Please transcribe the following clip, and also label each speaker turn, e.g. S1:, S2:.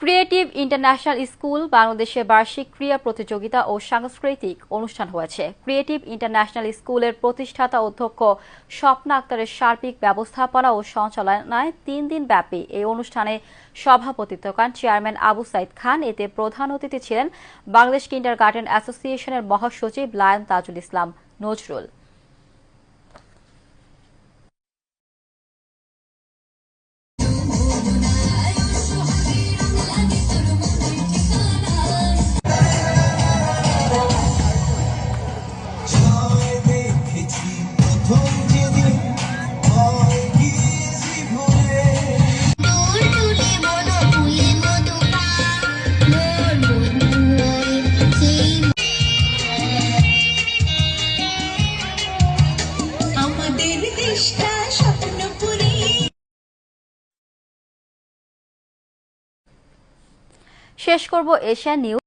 S1: Creative international school বাংলাদেশের বার্ষিক ক্রীড়া প্রতিযোগিতা ও সাংস্কৃতিক অনুষ্ঠান হয়েছে। ক্রিয়েটিভ ইন্টারন্যাশনাল স্কুলের প্রতিষ্ঠাতা অধ্যক্ষ স্বপ্না আক্তারের সার্বিক ব্যবস্থাপনা ও সঞ্চালনায় 3 দিন ব্যাপী এই অনুষ্ঠানে সভাপতিত্ব করেন চেয়ারম্যান আবু সাইদ খান। এতে প্রধান অতিথি ছিলেন বাংলাদেশ কিন্ডারগার্টেন অ্যাসোসিয়েশনের মহাসচিব লায়ন তাজুল ইসলাম নজরুল। শেষ করব এশিয়া নিউজ।